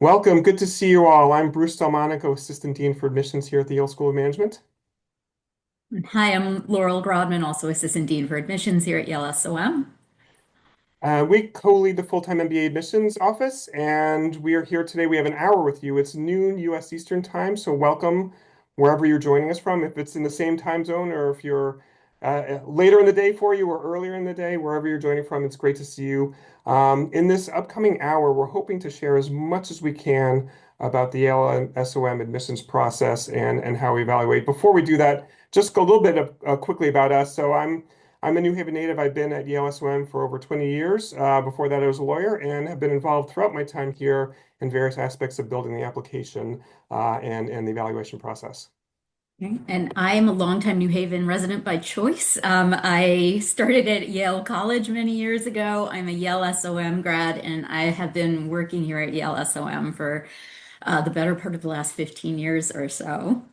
Welcome. Good to see you all. I'm Bruce DelMonico, Assistant Dean for Admissions here at the Yale School of Management. Hi, I'm Laurel Grodman, also Assistant Dean for Admissions here at Yale SOM. We co-lead the full-time MBA admissions office, and we are here today. We have an hour with you. It's noon U.S. Eastern Time, so welcome wherever you're joining us from. If it's in the same time zone or if you're later in the day for you or earlier in the day, wherever you're joining from, it's great to see you. In this upcoming hour, we're hoping to share as much as we can about the Yale SOM admissions process and how we evaluate. Before we do that, just a little bit of, quickly about us. I'm a New Haven native. I've been at Yale SOM for over 20 years. Before that, I was a lawyer and have been involved throughout my time here in various aspects of building the application and the evaluation process. Okay. And I am a longtime New Haven resident by choice. I started at Yale College many years ago. I'm a Yale SOM grad, and I have been working here at Yale SOM for the better part of the last 15 years or so.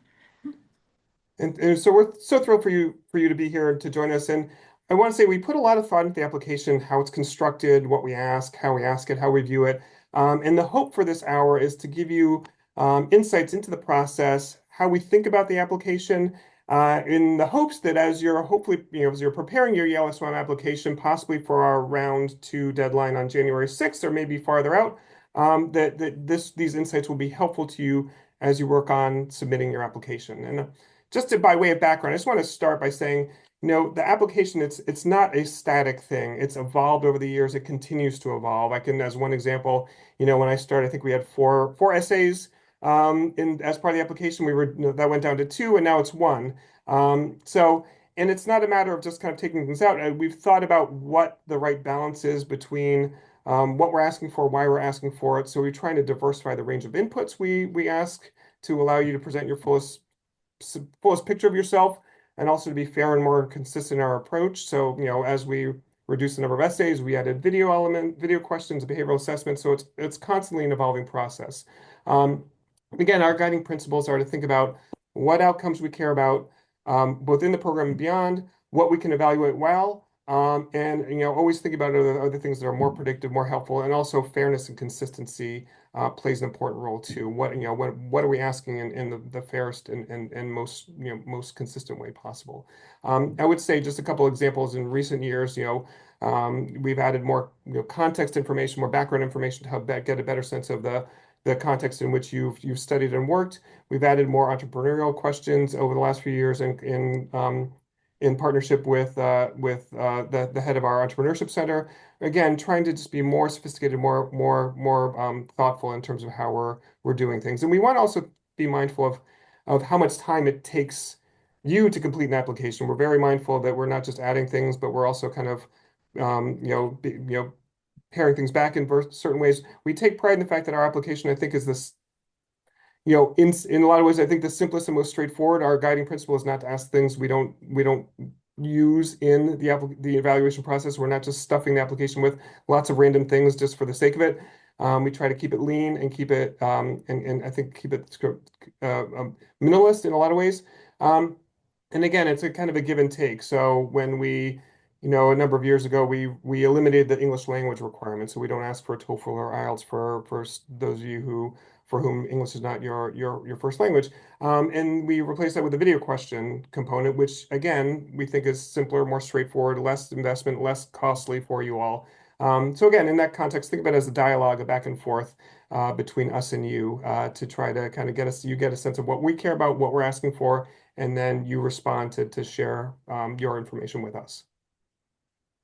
And so we're so thrilled for you to be here to join us. And I want to say we put a lot of thought into the application, how it's constructed, what we ask, how we ask it, how we view it. And the hope for this hour is to give you insights into the process, how we think about the application, in the hopes that as you're hopefully, as you're preparing your Yale SOM application, possibly for our round two deadline on January 6th or maybe farther out, that these insights will be helpful to you as you work on submitting your application. And by way of background, I just want to start by saying, the application, it's not a static thing. It's evolved over the years. It continues to evolve. I can, as one example, when I started, I think we had four essays in as part of the application. That went down to two, and now it's one. And it's not a matter of just kind of taking things out. We've thought about what the right balance is between what we're asking for, why we're asking for it. So we're trying to diversify the range of inputs we ask to allow you to present your fullest picture of yourself, and also to be fair and more consistent in our approach. So, as we reduce the number of essays, we added video questions, behavioral assessment. So it's constantly an evolving process. Um, Again, our guiding principles are to think about what outcomes we care about, both in the program and beyond, what we can evaluate well, and always think about other things that are more predictive, more helpful, and also fairness and consistency plays an important role too. What are we asking in the fairest and most consistent way possible? I would say just a couple examples in recent years. We've added more context information, more background information to help get a better sense of the context in which you've studied and worked. We've added more entrepreneurial questions over the last few years in partnership with the head of our entrepreneurship center. Again, trying to just be more sophisticated, more thoughtful in terms of how we're doing things. And we want to also be mindful of how much time it takes you to complete an application. We're very mindful that we're not just adding things, but we're also kind of paring things back in certain ways. We take pride in the fact that our application, I think, is this, in a lot of ways, I think the simplest and most straightforward. Our guiding principle is not to ask things we don't use in the evaluation process. We're not just stuffing the application with lots of random things just for the sake of it. We try to keep it lean and keep it and I think keep it minimalist in a lot of ways. And again, it's a kind of a give and take. So when a number of years ago, we eliminated the English language requirement, so we don't ask for a TOEFL or IELTS for those of you for whom English is not your first language. And we replaced that with a video question component, which again we think is simpler, more straightforward, less investment, less costly for you all. So again, in that context, think about it as a dialogue, a back and forth between us and you to try to kind of you get a sense of what we care about, what we're asking for, and then you respond to share your information with us.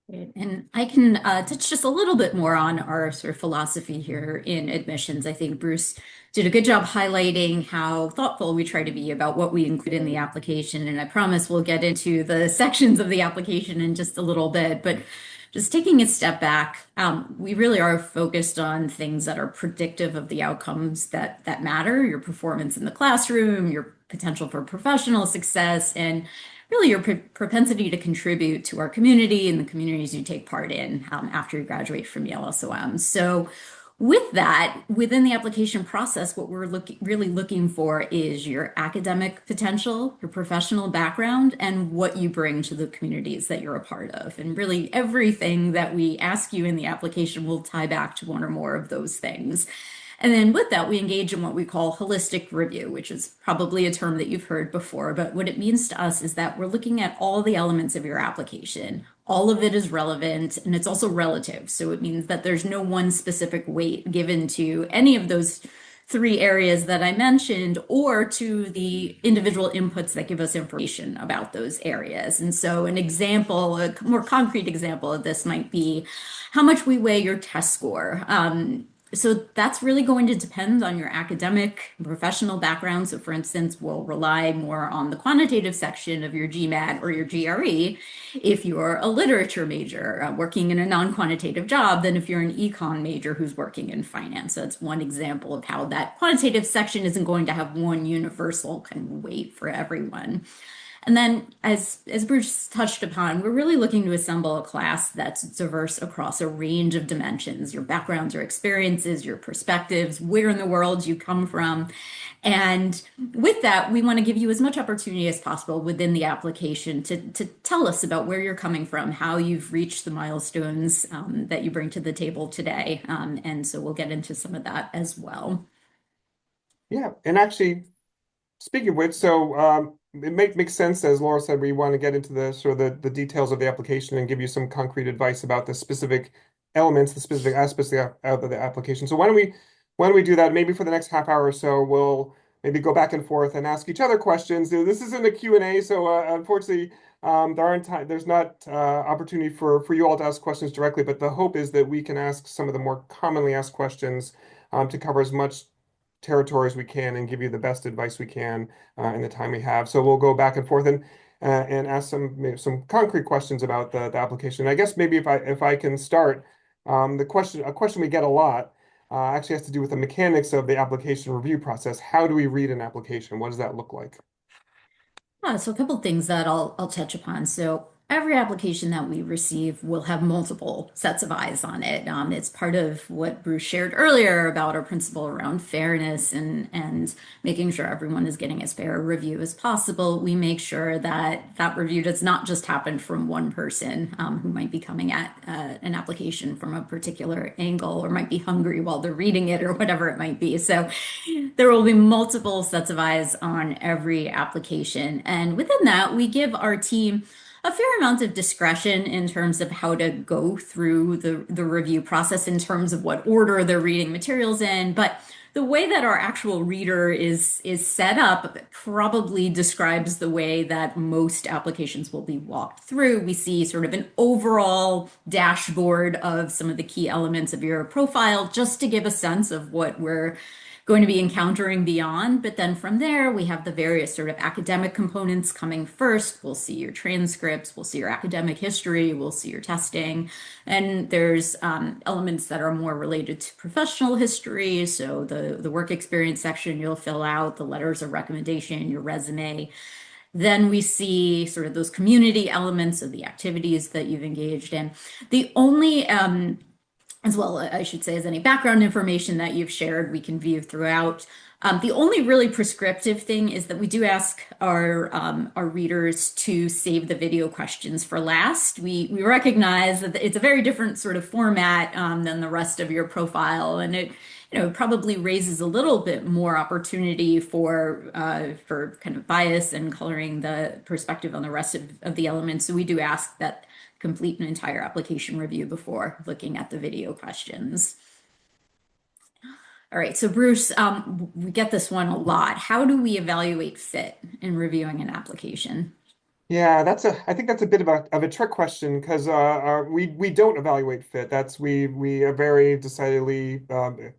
Great. And I can touch just a little bit more on our sort of philosophy here in admissions. I think Bruce did a good job highlighting how thoughtful we try to be about what we include in the application. And I promise we'll get into the sections of the application in just a little bit. But just taking a step back, we really are focused on things that are predictive of the outcomes that matter, your performance in the classroom, your potential for professional success, and really your propensity to contribute to our community and the communities you take part in after you graduate from Yale SOM. So with that, within the application process, what we're really looking for is your academic potential, your professional background, and what you bring to the communities that you're a part of. And really everything that we ask you in the application will tie back to one or more of those things. And then with that, we engage in what we call holistic review, which is probably a term that you've heard before. But what it means to us is that we're looking at all the elements of your application. All of it is relevant and it's also relative. So it means that there's no one specific weight given to any of those three areas that I mentioned or to the individual inputs that give us information about those areas. And so an example, a more concrete example of this might be how much we weigh your test score. So that's really going to depend on your academic and professional background. So for instance, we'll rely more on the quantitative section of your GMAT or your GRE if you're a literature major working in a non-quantitative job than if you're an econ major who's working in finance. So that's one example of how that quantitative section isn't going to have one universal kind of weight for everyone. And then, as Bruce touched upon, we're really looking to assemble a class that's diverse across a range of dimensions, your backgrounds, your experiences, your perspectives, where in the world you come from. And with that, we want to give you as much opportunity as possible within the application to tell us about where you're coming from, how you've reached the milestones that you bring to the table today. And so we'll get into some of that as well. Yeah, and actually, speaking of which, so it makes sense, as Laura said, we want to get into the sort of the details of the application and give you some concrete advice about the specific elements, the specific aspects of the application. So why don't we do that? Maybe for the next half hour or so, we'll maybe go back and forth and ask each other questions. This isn't a Q&A, so unfortunately, there's not opportunity for you all to ask questions directly, but the hope is that we can ask some of the more commonly asked questions to cover as much territory as we can and give you the best advice we can in the time we have. So we'll go back and forth and ask some concrete questions about the application. I guess maybe if I can start, a question we get a lot actually has to do with the mechanics of the application review process. How do we read an application? What does that look like? So a couple of things that I'll touch upon. So every application that we receive will have multiple sets of eyes on it. It's part of what Bruce shared earlier about our principle around fairness and making sure everyone is getting as fair a review as possible. We make sure that that review does not just happen from one person who might be coming at an application from a particular angle or might be hungry while they're reading it or whatever it might be. So there will be multiple sets of eyes on every application. And within that, we give our team a fair amount of discretion in terms of how to go through the review process in terms of what order they're reading materials in. But the way that our actual reader is set up probably describes the way that most applications will be walked through. We see sort of an overall dashboard of some of the key elements of your profile just to give a sense of what we're going to be encountering beyond. But then from there, we have the various sort of academic components coming first. We'll see your transcripts, we'll see your academic history, we'll see your testing. And there's elements that are more related to professional history. So the work experience section you'll fill out, the letters of recommendation, your resume. Then we see sort of those community elements of the activities that you've engaged in. The only as well, I should say, as any background information that you've shared, we can view throughout. The only really prescriptive thing is that we do ask our readers to save the video questions for last. We recognize that it's a very different sort of format than the rest of your profile, and it probably raises a little bit more opportunity for kind of bias and coloring the perspective on the rest of the elements. So we do ask that complete an entire application review before looking at the video questions. All right, so Bruce, we get this one a lot. How do we evaluate fit in reviewing an application? Yeah, I think that's a bit of a trick question because we don't evaluate fit. We are very decidedly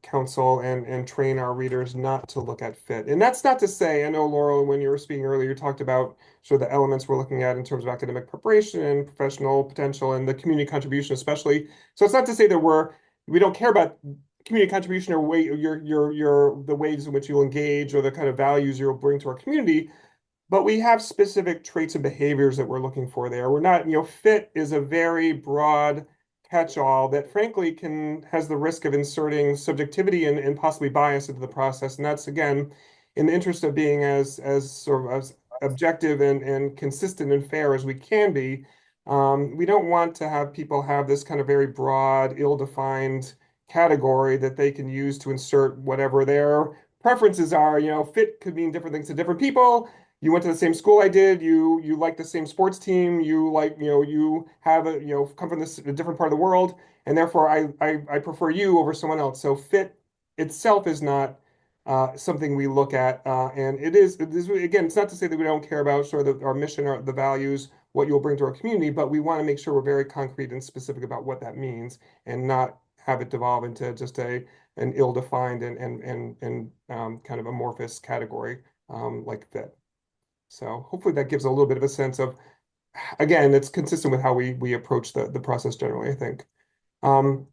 counsel and train our readers not to look at fit. And that's not to say, I know Laurel, when you were speaking earlier, you talked about sort of the elements we're looking at in terms of academic preparation and professional potential and the community contribution especially. So it's not to say that we don't care about community contribution or the ways in which you'll engage or the kind of values you'll bring to our community. But we have specific traits and behaviors that we're looking for there. We're not, fit is a very broad catch-all that frankly has the risk of inserting subjectivity and possibly bias into the process. And that's again, in the interest of being as sort of as objective and consistent and fair as we can be. We don't want to have people have this kind of very broad, ill-defined category that they can use to insert whatever their preferences are. Fit could mean different things to different people. You went to the same school I did. You like the same sports team. You like, you have come from a different part of the world, and therefore I prefer you over someone else. So fit itself is not something we look at, and it is again. It's not to say that we don't care about sort of our mission or the values, what you'll bring to our community, but we want to make sure we're very concrete and specific about what that means, and not have it devolve into just an ill-defined and kind of amorphous category like fit. So hopefully that gives a little bit of a sense of, again, it's consistent with how we approach the process generally, I think. Um,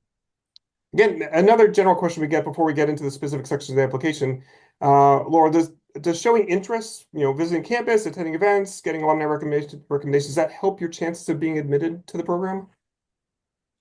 Again, another general question we get before we get into the specific sections of the application, Laura, does showing interest, visiting campus, attending events, getting alumni recommendations, does that help your chances of being admitted to the program?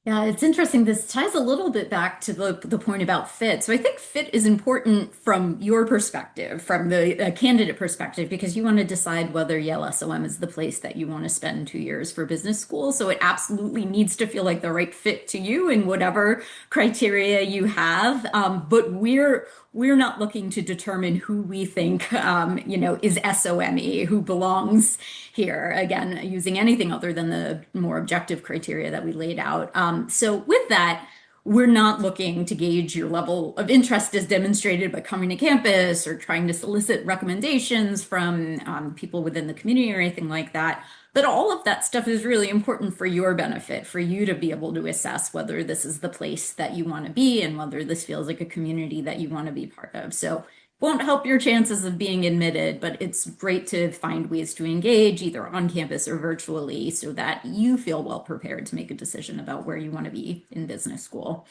Yeah, it's interesting. This ties a little bit back to the point about fit. So I think fit is important from your perspective, from the candidate perspective, because you want to decide whether Yale SOM is the place that you want to spend 2 years for business school. So it absolutely needs to feel like the right fit to you in whatever criteria you have. But we're not looking to determine who we think, is SOME, who belongs here. Again, using anything other than the more objective criteria that we laid out. So with that, we're not looking to gauge your level of interest as demonstrated by coming to campus or trying to solicit recommendations from people within the community or anything like that. But all of that stuff is really important for your benefit, for you to be able to assess whether this is the place that you want to be and whether this feels like a community that you want to be part of. So won't help your chances of being admitted, but it's great to find ways to engage either on campus or virtually so that you feel well prepared to make a decision about where you want to be in business school.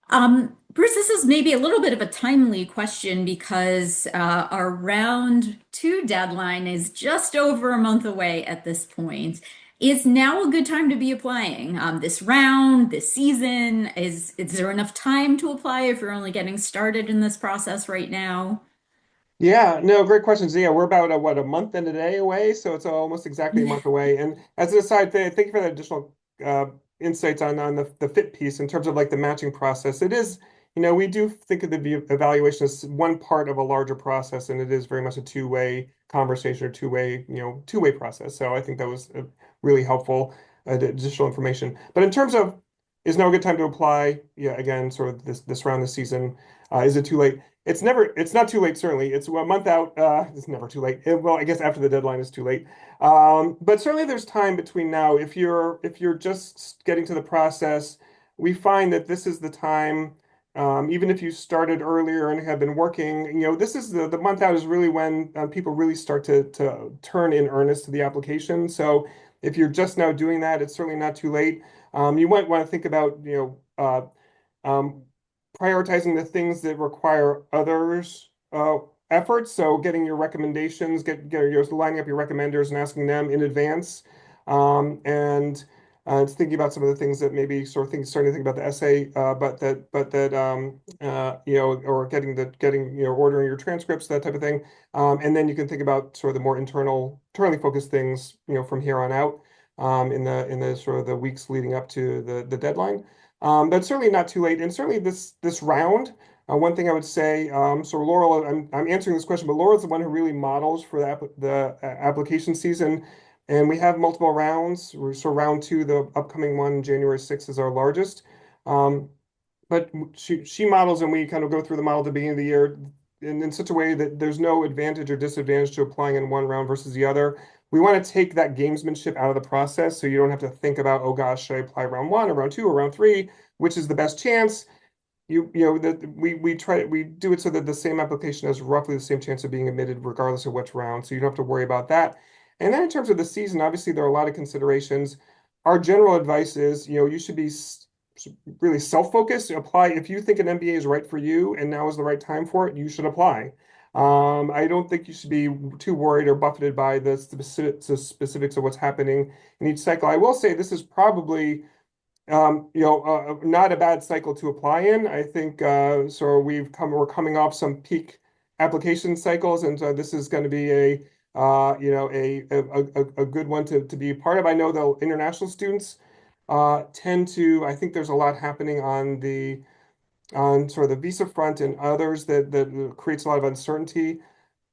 Bruce, this is maybe a little bit of a timely question because our round 2 deadline is just over a month away at this point. Is now a good time to be applying? This round, this season, is there enough time to apply if you're only getting started in this process right now? Yeah, no, great questions. Yeah, we're about a month and a day away, so it's almost exactly a month away. And as an aside, thank you for that additional uh, insights on the fit piece in terms of like the matching process. It is, we do think of the evaluation as one part of a larger process, and it is very much a two-way conversation or two-way process. So I think that was really helpful additional information. But in terms of is now a good time to apply? Yeah, again, sort of this round this season. Is it too late? It's not too late, certainly. It's a month out. It's never too late. Well, I guess after the deadline is too late. But certainly there's time between now. If you're just getting to the process, we find that this is the time, even if you started earlier and have been working, this is the month out is really when people really start to turn in earnest to the application. So if you're just now doing that, it's certainly not too late. You might want to think about, um, prioritizing the things that require others' efforts. So getting your recommendations, lining up your recommenders and asking them in advance, and it's thinking about some of the things that maybe starting to think about the essay, or ordering your transcripts, that type of thing, and then you can think about sort of the more internally focused things, from here on out, in the sort of the weeks leading up to the deadline. But certainly not too late. And certainly this round, one thing I would say, so Laurel, I'm answering this question, but Laurel's the one who really models for the application season. And we have multiple rounds. So round 2, the upcoming one, January 6th, is our largest. Um, but she models and we kind of go through the model at the beginning of the year in such a way that there's no advantage or disadvantage to applying in one round versus the other. We want to take that gamesmanship out of the process so you don't have to think about, oh gosh, should I apply round 1 or round 2 or round 3, which is the best chance? We do it so that the same application has roughly the same chance of being admitted regardless of which round, so you don't have to worry about that. And then in terms of the season, obviously there are a lot of considerations. Our general advice is, you should be really self-focused. Apply if you think an MBA is right for you and now is the right time for it, you should apply. I don't think you should be too worried or buffeted by the specifics of what's happening in each cycle. I will say this is probably not a bad cycle to apply in. I think so. We're coming off some peak application cycles, and so this is going to be a good one to be part of. I know the international students tend to, I think there's a lot happening on sort of the visa front and others that creates a lot of uncertainty.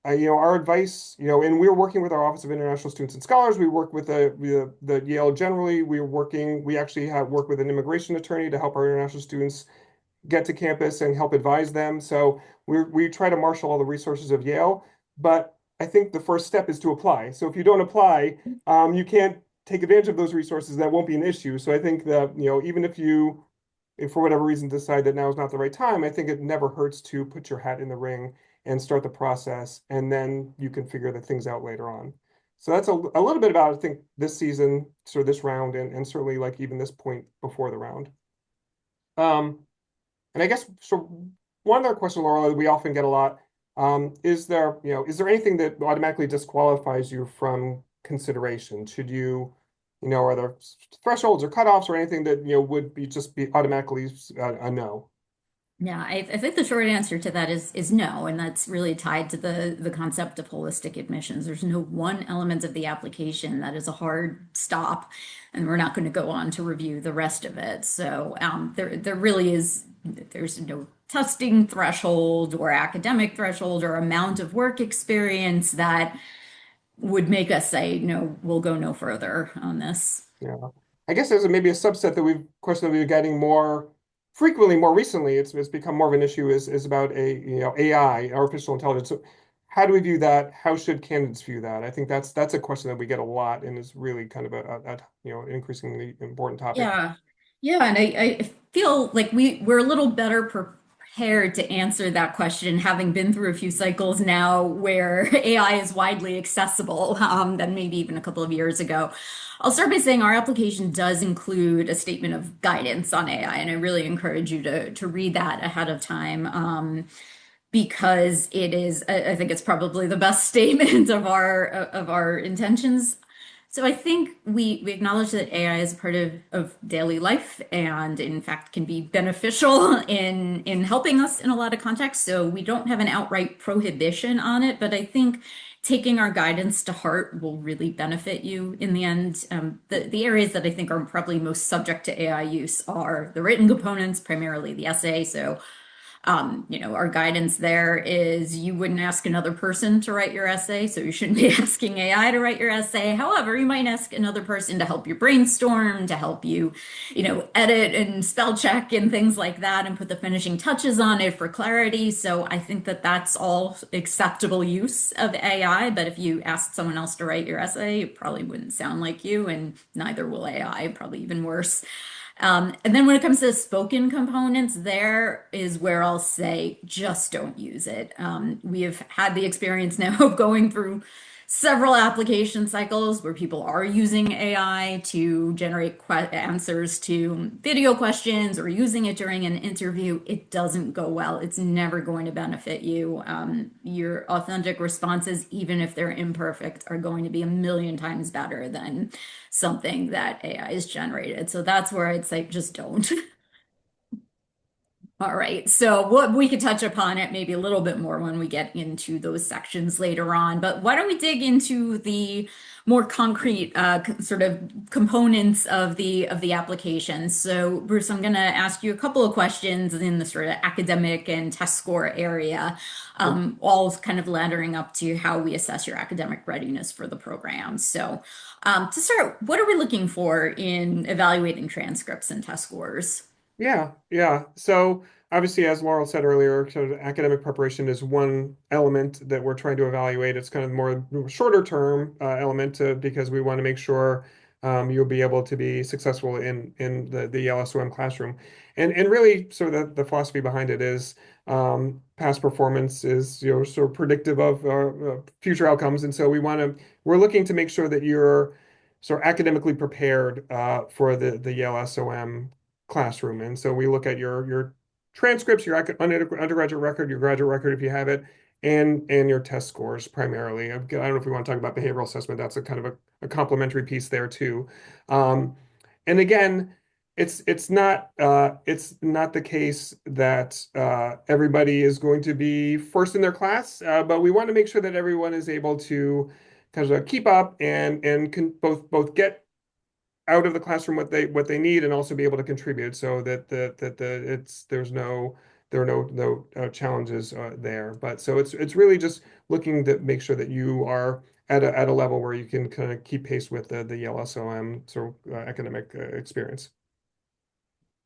Our advice, and we're working with our Office of International Students and Scholars. We work with the Yale generally. We actually have worked with an immigration attorney to help our international students get to campus and help advise them. So we try to marshal all the resources of Yale, but I think the first step is to apply. So if you don't apply, you can't take advantage of those resources. That won't be an issue. So I think that, even if for whatever reason decide that now is not the right time, I think it never hurts to put your hat in the ring and start the process, and then you can figure the things out later on. So that's a little bit about, I think, this season, sort of this round, and certainly like even this point before the round. Um, and I guess so. One other question, Laurel, that we often get a lot, is there anything that automatically disqualifies you from consideration? Are there thresholds or cutoffs or anything that would be automatically a no? Yeah, I think the short answer to that is no, and that's really tied to the concept of holistic admissions. There's no one element of the application that is a hard stop, and we're not going to go on to review the rest of it. So there's no testing threshold or academic threshold or amount of work experience that would make us say, no, we'll go no further on this. Yeah. I guess there's maybe a subset that question that we're getting more frequently, more recently. It's become more of an issue is about AI, artificial intelligence. So how do we view that? How should candidates view that? I think that's a question that we get a lot and is really kind of an increasingly important topic. Yeah. Yeah, and I feel like we're a little better prepared to answer that question, having been through a few cycles now where AI is widely accessible, than maybe even a couple of years ago. I'll start by saying our application does include a statement of guidance on AI, and I really encourage you to read that ahead of time. Because it is, I think it's probably the best statement of our intentions. So I think we acknowledge that AI is a part of daily life and in fact can be beneficial in helping us in a lot of contexts. So we don't have an outright prohibition on it, but I think taking our guidance to heart will really benefit you in the end. The areas that I think are probably most subject to AI use are the written components, primarily the essay. So our guidance there is you wouldn't ask another person to write your essay, so you shouldn't be asking AI to write your essay. However, you might ask another person to help you brainstorm, to help you, edit and spell check and things like that and put the finishing touches on it for clarity. So I think that that's all acceptable use of AI, but if you asked someone else to write your essay, it probably wouldn't sound like you, and neither will AI, probably even worse. And then when it comes to spoken components, there is where I'll say just don't use it. We have had the experience now of going through several application cycles where people are using AI to generate answers to video questions or using it during an interview. It doesn't go well. It's never going to benefit you. Your authentic responses, even if they're imperfect, are going to be a million times better than something that AI is generated. So that's where I'd say just don't. All right, so what we could touch upon it maybe a little bit more when we get into those sections later on. But why don't we dig into the more concrete sort of components of the application? So, Bruce, I'm going to ask you a couple of questions in the sort of academic and test score area, all kind of laddering up to how we assess your academic readiness for the program. So, to start, what are we looking for in evaluating transcripts and test scores? Yeah, yeah. So obviously, as Laurel said earlier, sort of academic preparation is one element that we're trying to evaluate. It's kind of more shorter term element because we want to make sure you'll be able to be successful in the Yale SOM classroom. And really, sort of the philosophy behind it is past performance is sort of predictive of future outcomes, and so we're looking to make sure that you're sort of academically prepared for the Yale SOM classroom. And so we look at your transcripts, your undergraduate record, your graduate record if you have it, and your test scores primarily. I don't know if we want to talk about behavioral assessment. That's a kind of a complementary piece there too. And again, it's not the case that everybody is going to be first in their class, but we want to make sure that everyone is able to kind of keep up and can both get out of the classroom what they need and also be able to contribute so that there's there are no challenges there. But so it's really just looking to make sure that you are at a level where you can kind of keep pace with the Yale SOM sort of academic experience.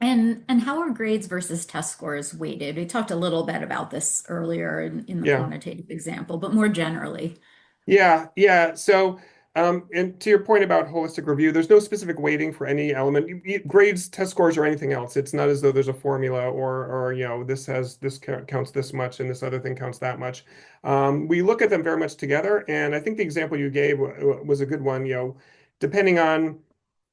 And how are grades versus test scores weighted? We talked a little bit about this earlier in the Yeah. quantitative example, but more generally. Yeah, yeah. So, and to your point about holistic review, there's no specific weighting for any element. Grades, test scores, or anything else. It's not as though there's a formula or this counts this much and this other thing counts that much. We look at them very much together, and I think the example you gave was a good one. Depending on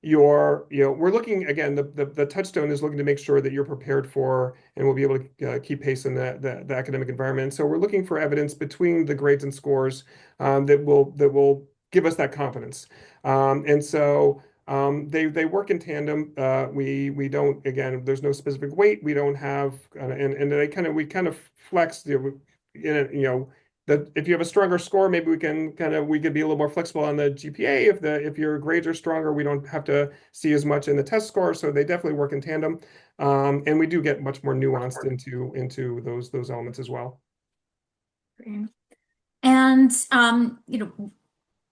we're looking again. The touchstone is looking to make sure that you're prepared for and will be able to keep pace in the academic environment. So we're looking for evidence between the grades and scores that will give us that confidence. And so they work in tandem. We don't again. There's no specific weight. We don't have and we kind of flex. That if you have a stronger score, maybe we could be a little more flexible on the GPA. If your grades are stronger, we don't have to see as much in the test score. So they definitely work in tandem, and we do get much more nuanced into those elements as well. And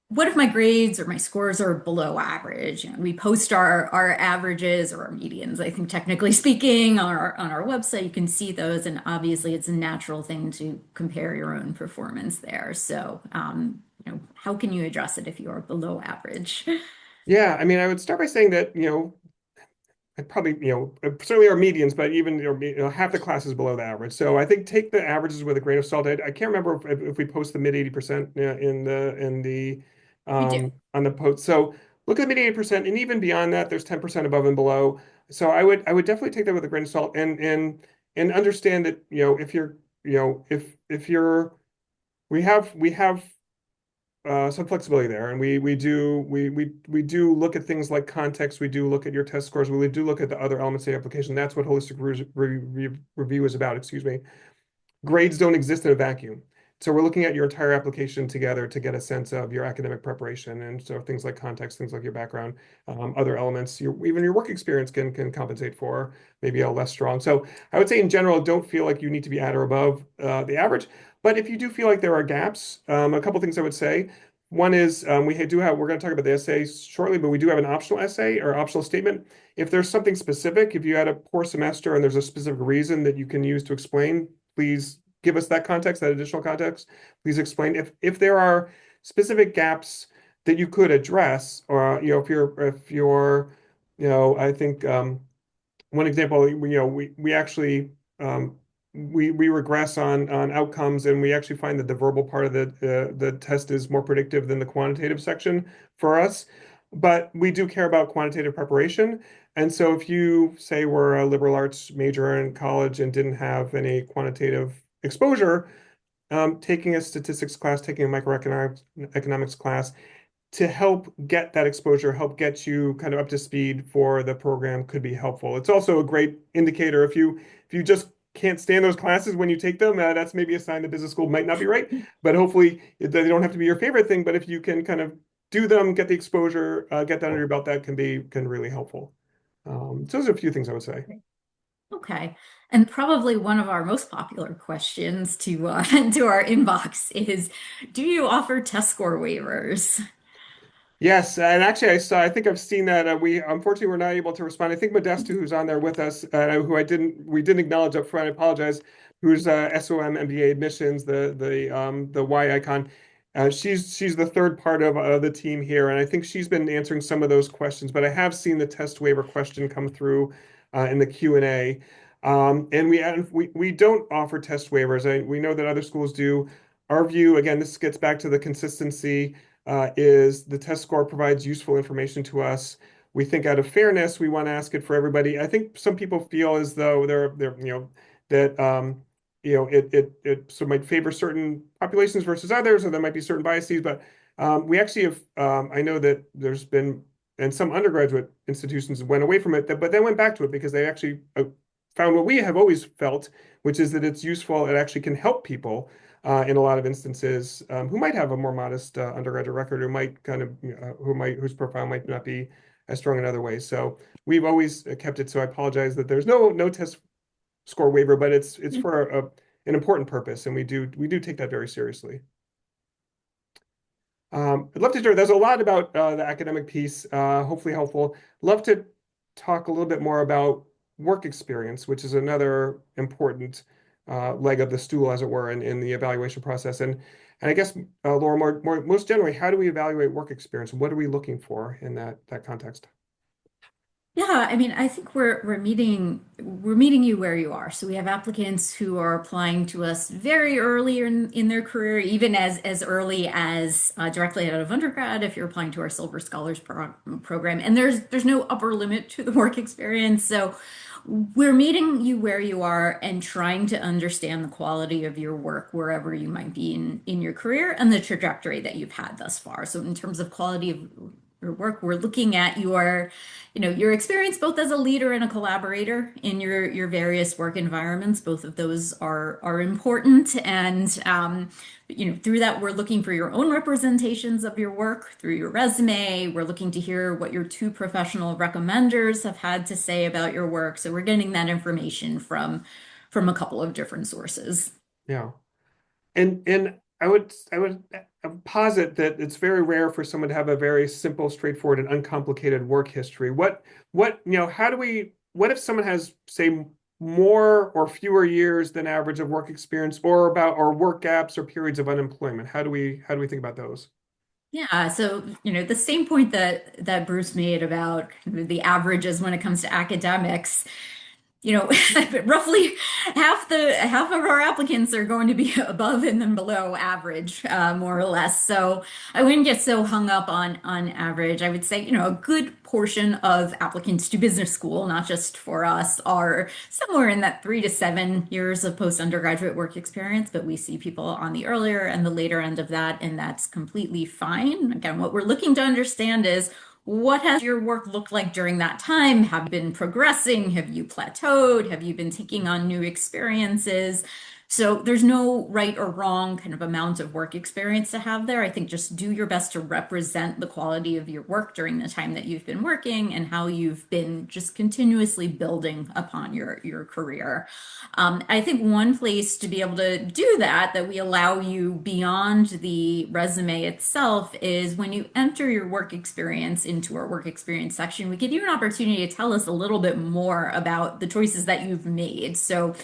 what if my grades or my scores are below average? We post our averages or our medians, I think technically speaking, on our website. You can see those, and obviously it's a natural thing to compare your own performance there. So, how can you address it if you are below average? Yeah, I mean, I would start by saying that I probably, certainly our medians, but even half the class is below the average. So I think take the averages with a grain of salt. I can't remember if we post the mid 80% in the We do. on the post. So look at the mid 80%, and even beyond that, there's 10% above and below. So I would definitely take that with a grain of salt and understand that if you're if you're we have some flexibility there, and we do look at things like context. We do look at your test scores. We do look at the other elements of the application. That's what holistic review is about. Excuse me. Grades don't exist in a vacuum. So we're looking at your entire application together to get a sense of your academic preparation, and so things like context, things like your background, other elements, even your work experience can compensate for maybe a less strong. So I would say in general, don't feel like you need to be at or above the average. But if you do feel like there are gaps, a couple things I would say. One is we're going to talk about the essay shortly, but we do have an optional essay or optional statement. If there's something specific, if you had a poor semester and there's a specific reason that you can use to explain, please give us that context, that additional context. Please explain if there are specific gaps that you could address, or I think one example, we actually we regress on outcomes, and we actually find that the verbal part of the test is more predictive than the quantitative section for us. But we do care about quantitative preparation. And so if you say we're a liberal arts major in college and didn't have any quantitative exposure, taking a statistics class, taking a microeconomics class to help get that exposure, help get you kind of up to speed for the program could be helpful. It's also a great indicator if you just can't stand those classes when you take them, that's maybe a sign the business school might not be right. But hopefully they don't have to be your favorite thing. But if you can kind of do them, get the exposure, get that under your belt, that can really helpful. So those are a few things I would say. Okay. And probably one of our most popular questions to to our inbox is, do you offer test score waivers? Yes, and actually, I think I've seen that. We unfortunately were not able to respond. I think Modesto, who's on there with us, who we didn't acknowledge up front. I apologize. Who's SOM MBA admissions, the Y icon. She's the third part of the team here, and I think she's been answering some of those questions. But I have seen the test waiver question come through in the Q&A, and we don't offer test waivers. We know that other schools do. Our view, again, this gets back to the consistency is the test score provides useful information to us. We think out of fairness, we want to ask it for everybody. I think some people feel as though they're that it so might favor certain populations versus others, or there might be certain biases. But we actually have I know that there's been and some undergraduate institutions went away from it, but then went back to it because they actually found what we have always felt, which is that it's useful. It actually can help people in a lot of instances who might have a more modest undergraduate record, who might kind of whose profile might not be as strong in other ways. So we've always kept it. So I apologize that there's no test score waiver, but it's for an important purpose, and we do take that very seriously. I'd love to share. There's a lot about the academic piece, hopefully helpful. Love to talk a little bit more about work experience, which is another important leg of the stool, as it were, in the evaluation process. And I guess, Laura, most generally, how do we evaluate work experience? What are we looking for in that context? Yeah, I mean, I think we're meeting you where you are. So we have applicants who are applying to us very early in their career, even as early as directly out of undergrad, if you're applying to our Silver Scholars program. And there's no upper limit to the work experience. So we're meeting you where you are and trying to understand the quality of your work wherever you might be in your career and the trajectory that you've had thus far. So in terms of quality of your work, we're looking at your experience both as a leader and a collaborator in your various work environments. Both of those are important, and through that, we're looking for your own representations of your work through your resume. We're looking to hear what your two professional recommenders have had to say about your work. So we're getting that information from a couple of different sources. Yeah. And I would posit that it's very rare for someone to have a very simple, straightforward, and uncomplicated work history. How do we, what if someone has, say, more or fewer years than average of work experience, or work gaps or periods of unemployment? How do we think about those? Yeah, so the same point that Bruce made about the averages when it comes to academics, roughly half of our applicants are going to be above and then below average, more or less. So I wouldn't get so hung up on average. I would say, a good portion of applicants to business school, not just for us, are somewhere in that 3 to 7 years of post-undergraduate work experience, but we see people on the earlier and the later end of that, and that's completely fine. Again, what we're looking to understand is, what has your work looked like during that time? Have you been progressing? Have you plateaued? Have you been taking on new experiences? So there's no right or wrong kind of amount of work experience to have there. I think just do your best to represent the quality of your work during the time that you've been working and how you've been just continuously building upon your career. I think one place to be able to do that we allow you beyond the resume itself is when you enter your work experience into our work experience section, we give you an opportunity to tell us a little bit more about the choices that you've made. So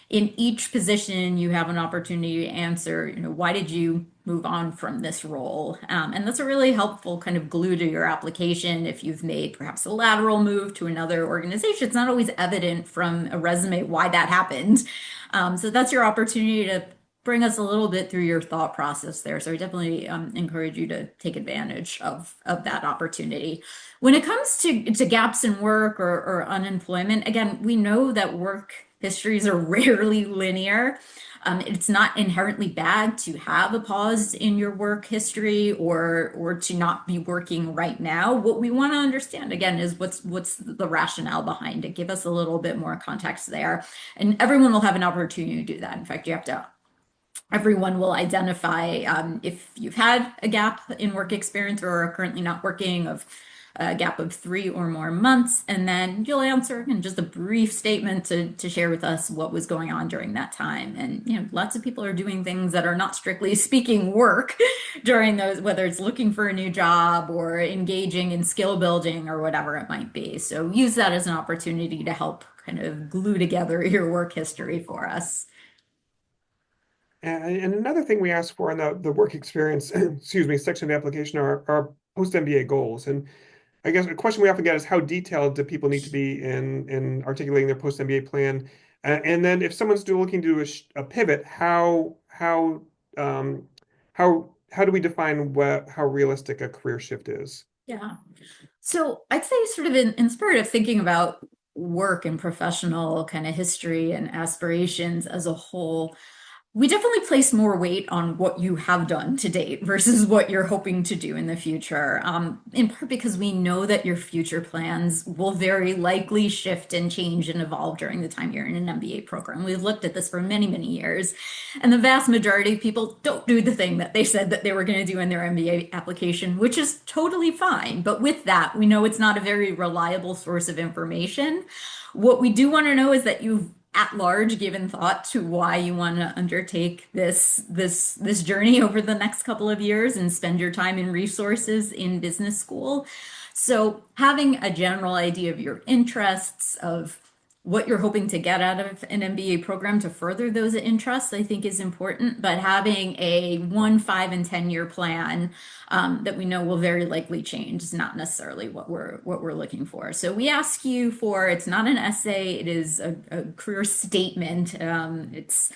in each position, you have an opportunity to answer, why did you move on from this role? And that's a really helpful kind of glue to your application. If you've made perhaps a lateral move to another organization, it's not always evident from a resume why that happened. So that's your opportunity to bring us a little bit through your thought process there. So I definitely encourage you to take advantage of that opportunity. When it comes to gaps in work or unemployment, again, we know that work histories are rarely linear. It's not inherently bad to have a pause in your work history or to not be working right now. What we want to understand again is what's the rationale behind it. Give us a little bit more context there, and everyone will have an opportunity to do that. In fact, everyone will identify if you've had a gap in work experience or are currently not working of a gap of 3 or more months, and then you'll answer in just a brief statement to share with us what was going on during that time. And lots of people are doing things that are not strictly speaking work during those, whether it's looking for a new job or engaging in skill building or whatever it might be. So use that as an opportunity to help kind of glue together your work history for us. And another thing we ask for in the work experience, excuse me, section of the application are post-MBA goals. And I guess a question we often get is, how detailed do people need to be in articulating their post-MBA plan? And then if someone's looking to do a pivot, um, how do we define how realistic a career shift is? Yeah. So I'd say sort of in spirit of thinking about work and professional kind of history and aspirations as a whole, We definitely place more weight on what you have done to date versus what you're hoping to do in the future. In part because we know that your future plans will very likely shift and change and evolve during the time you're in an MBA program. We've looked at this for many, many years, and the vast majority of people don't do the thing that they said that they were going to do in their MBA application, which is totally fine. But with that, we know it's not a very reliable source of information. What we do want to know is that you've at large given thought to why you want to undertake this journey over the next couple of years and spend your time and resources in business school. So having a general idea of your interests, of what you're hoping to get out of an MBA program to further those interests, I think is important. But having a 1, 5, and 10-year plan that we know will very likely change is not necessarily what we're looking for. So we ask you for, it's not an essay, it is a career statement. It's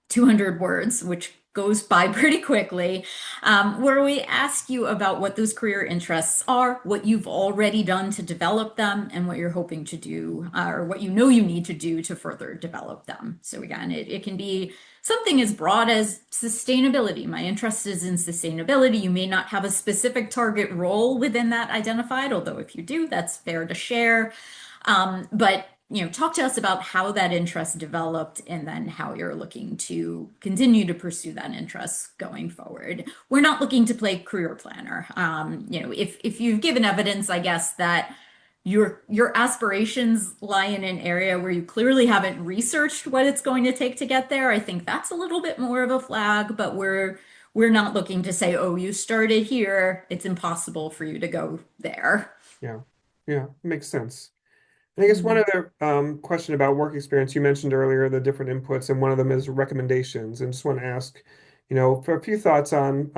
200 words, which goes by pretty quickly, where we ask you about what those career interests are, what you've already done to develop them, and what you're hoping to do, or what you know you need to do to further develop them. So again, it can be something as broad as sustainability. My interest is in sustainability. You may not have a specific target role within that identified, although if you do, that's fair to share. But talk to us about how that interest developed and then how you're looking to continue to pursue that interest going forward. We're not looking to play career planner. If you've given evidence, I guess, that your aspirations lie in an area where you clearly haven't researched what it's going to take to get there, I think that's a little bit more of a flag, but we're not looking to say, oh, you started here, it's impossible for you to go there. Yeah, yeah, makes sense. And I guess one Mhm. other question about work experience, you mentioned earlier the different inputs, and one of them is recommendations. And just want to ask, for a few thoughts on,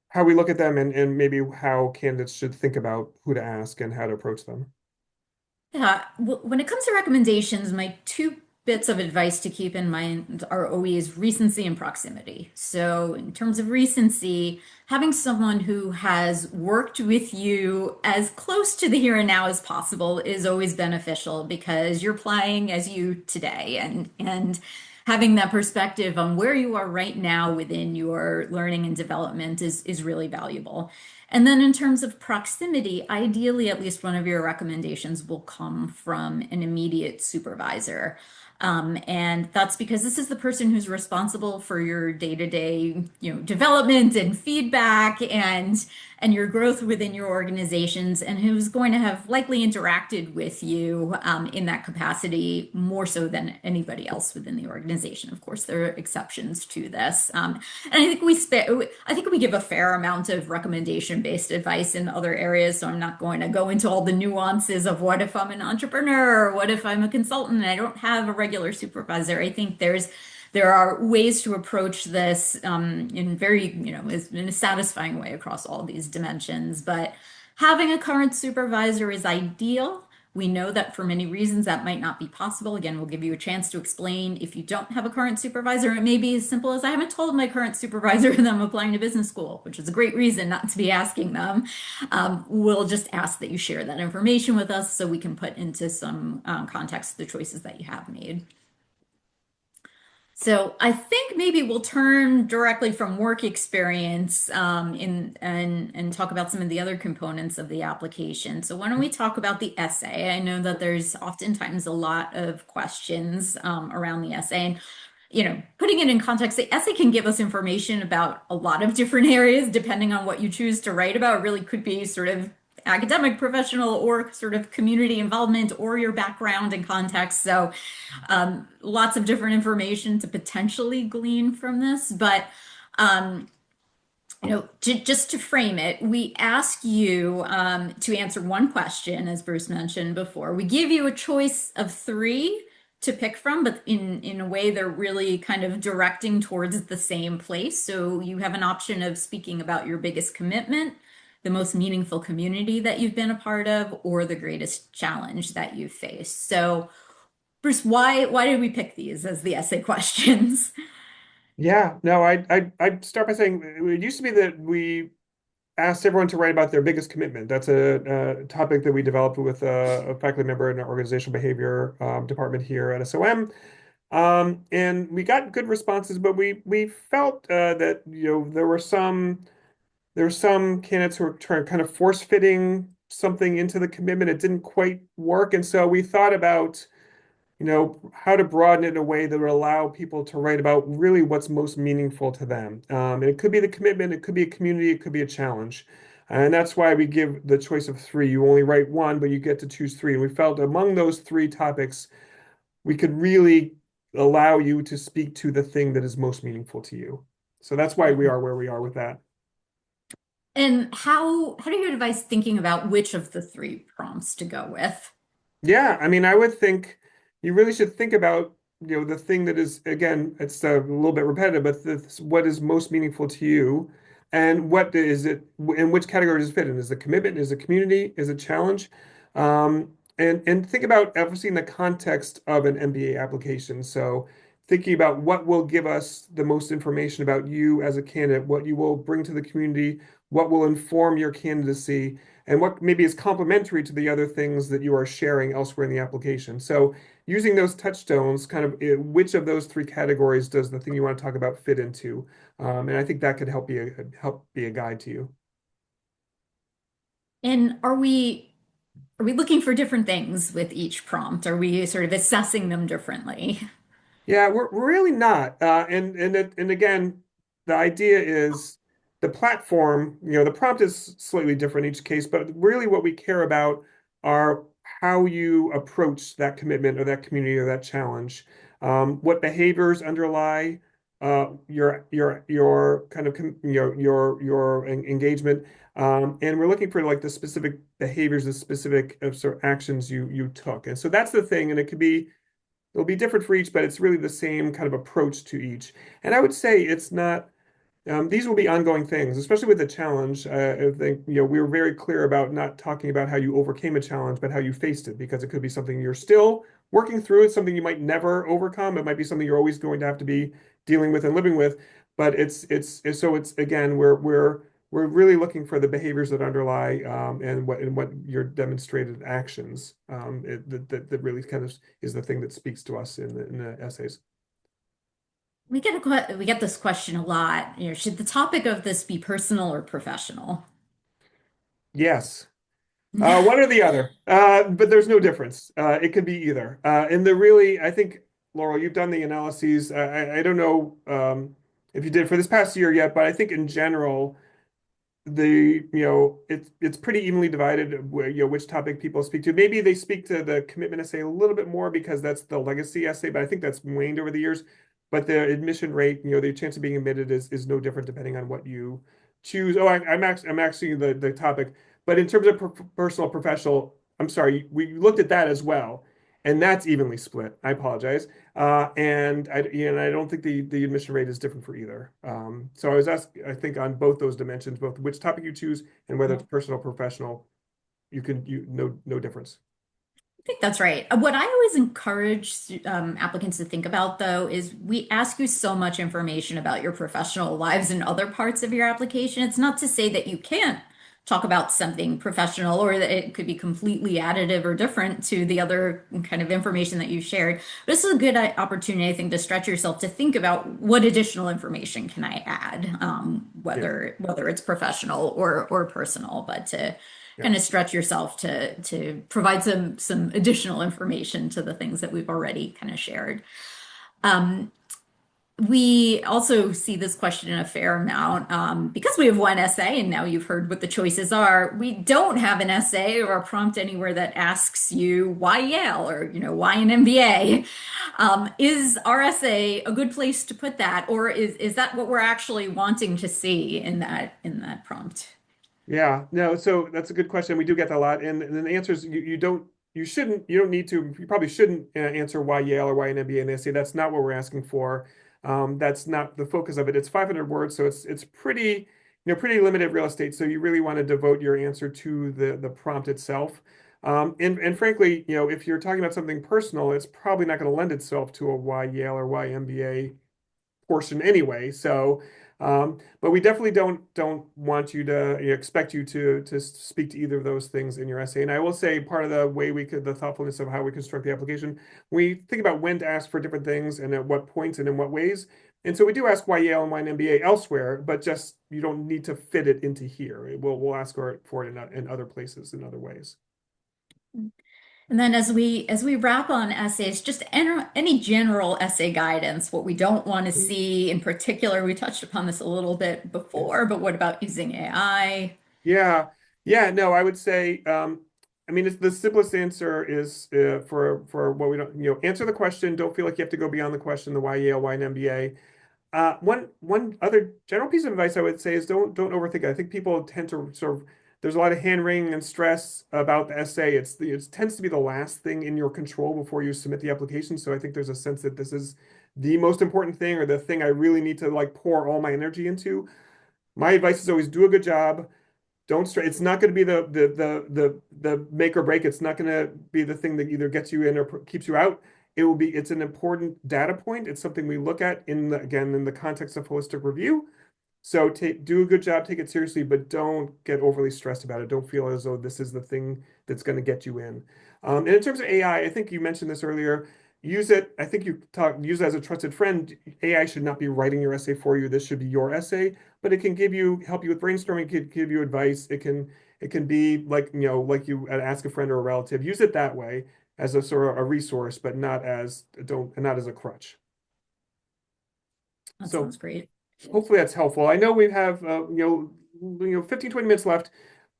how we look at them and maybe how candidates should think about who to ask and how to approach them. Yeah, when it comes to recommendations, my two bits of advice to keep in mind are always recency and proximity. So, in terms of recency, having someone who has worked with you as close to the here and now as possible is always beneficial because you're playing as you today, and having that perspective on where you are right now within your learning and development is really valuable. And then in terms of proximity, ideally, at least one of your recommendations will come from an immediate supervisor. And that's because this is the person who's responsible for your day-to-day, development and feedback and your growth within your organizations, and who's going to have likely interacted with you in that capacity more so than anybody else within the organization. Of course, there are exceptions to this, and I think we give a fair amount of recommendation-based advice in other areas. So I'm not going to go into all the nuances of what if I'm an entrepreneur or what if I'm a consultant and I don't have a regular supervisor. I think there are ways to approach this in in a satisfying way across all these dimensions. But having a current supervisor is ideal. We know that for many reasons that might not be possible. Again, we'll give you a chance to explain if you don't have a current supervisor. It may be as simple as I haven't told my current supervisor that I'm applying to business school, which is a great reason not to be asking them. We'll just ask that you share that information with us so we can put into some context the choices that you have made. So I think maybe we'll turn directly from work experience in and talk about some of the other components of the application. So why don't we talk about the essay? I know that there's oftentimes a lot of questions around the essay. And putting it in context, the essay can give us information about a lot of different areas depending on what you choose to write about. It really could be sort of academic, professional, or sort of community involvement, or your background and context. So lots of different information to potentially glean from this. But just to frame it, we ask you to answer one question, as Bruce mentioned before. We give you a choice of three to pick from, but in a way they're really kind of directing towards the same place. So you have an option of speaking about your biggest commitment, the most meaningful community that you've been a part of, or the greatest challenge that you've faced. So, Bruce, why did we pick these as the essay questions? Yeah, no, I'd start by saying it used to be that we asked everyone to write about their biggest commitment. That's a topic that we developed with a faculty member in our organizational behavior department here at SOM. And we got good responses, but we felt that there were some candidates who were trying kind of force fitting something into the commitment. It didn't quite work, and so we thought about how to broaden it in a way that would allow people to write about really what's most meaningful to them. And it could be the commitment, it could be a community, it could be a challenge. And that's why we give the choice of three. You only write one, but you get to choose three. And we felt among those three topics, we could really allow you to speak to the thing that is most meaningful to you. So that's why we are where we are with that. And how do you advise thinking about which of the three prompts to go with? Yeah, I mean, I would think you really should think about, the thing that is, again, it's a little bit repetitive, but what is most meaningful to you, and what is it, in which category does it fit in? Is it commitment? Is it community? Is it challenge? And think about obviously in the context of an MBA application. So thinking about what will give us the most information about you as a candidate, what you will bring to the community, what will inform your candidacy and what maybe is complementary to the other things that you are sharing elsewhere in the application. So using those touchstones, kind of which of those three categories does the thing you want to talk about fit into? And I think that could help be a guide to you. And are we looking for different things with each prompt? Are we sort of assessing them differently? Yeah, we're really not. And again, the idea is the platform, the prompt is slightly different in each case, but really what we care about are how you approach that commitment or that community or that challenge. What behaviors underlie your kind of your engagement. And we're looking for like the specific behaviors, the specific sort of actions you took. And so that's the thing, and it'll be different for each, but it's really the same kind of approach to each. And I would say it's not, these will be ongoing things, especially with the challenge. I think, we were very clear about not talking about how you overcame a challenge, but how you faced it, because it could be something you're still working through. It's something you might never overcome. It might be something you're always going to have to be dealing with and living with. But it's again, we're really looking for the behaviors that underlie and what your demonstrated actions that really kind of is the thing that speaks to us in the essays. We get this question a lot. Should the topic of this be personal or professional? Yes. One or the other, but there's no difference. It could be either. And I think, Laurel, you've done the analyses. I don't know if you did for this past year yet, but I think in general, it's pretty evenly divided where, which topic people speak to. Maybe they speak to the commitment essay a little bit more because that's the legacy essay, but I think that's waned over the years. But the admission rate, the chance of being admitted is no different depending on what you choose. Oh, I'm actually the topic, but in terms of personal, professional, I'm sorry, we looked at that as well, and that's evenly split. I apologize. And I don't think the admission rate is different for either. So I was asked, I think, on both those dimensions, both which topic you choose and whether it's personal or professional, no difference. I think that's right. What I always encourage applicants to think about, though, is we ask you so much information about your professional lives and other parts of your application. It's not to say that you can't talk about something professional or that it could be completely additive or different to the other kind of information that you shared. But this is a good opportunity, I think, to stretch yourself to think about what additional information can I add, Yeah, whether it's professional or personal, but to yeah. kind of stretch yourself to provide some additional information to the things that we've already kind of shared. Um, we also see this question in a fair amount because we have one essay, and now you've heard what the choices are. We don't have an essay or a prompt anywhere that asks you why Yale or why an MBA. Is our essay a good place to put that, or is that what we're actually wanting to see in that prompt? Yeah, no, so that's a good question. We do get that a lot. And the answer is you don't need to, you probably shouldn't answer why Yale or why an MBA. And they say that's not what we're asking for. That's not the focus of it. It's 500 words, so it's pretty limited real estate. So you really want to devote your answer to the prompt itself. And frankly, if you're talking about something personal, it's probably not going to lend itself to a why Yale or why MBA portion anyway. So But we definitely don't want you to expect you to speak to either of those things in your essay. And I will say part of the way the thoughtfulness of how we construct the application, we think about when to ask for different things and at what points and in what ways. And so we do ask why Yale and why an MBA elsewhere, but just you don't need to fit it into here. We'll ask for it in other places in other ways. And then as we wrap on essays, just any general essay guidance, what we don't want to see in particular, we touched upon this a little bit before, but what about using AI? Yeah, yeah, no, I would say, I mean, it's the simplest answer is for what we don't, answer the question. Don't feel like you have to go beyond the question, the why Yale, why an MBA. One other general piece of advice I would say is don't overthink it. I think people tend to sort of there's a lot of hand wringing and stress about the essay. It tends to be the last thing in your control before you submit the application. So I think there's a sense that this is the most important thing or the thing I really need to like pour all my energy into. My advice is always do a good job. Don't stress. It's not going to be the make or break. It's not going to be the thing that either gets you in or keeps you out. It's an important data point. It's something we look at again in the context of holistic review. So do a good job, take it seriously, but don't get overly stressed about it. Don't feel as though this is the thing that's going to get you in. And in terms of AI, I think you mentioned this earlier. Use it. I think use it as a trusted friend. AI should not be writing your essay for you. This should be your essay, but it can help you with brainstorming, it can give you advice. It can be like, like you ask a friend or a relative. Use it that way as a sort of a resource, but not as a crutch. That So sounds great. hopefully that's helpful. I know we have 15, 20 minutes left.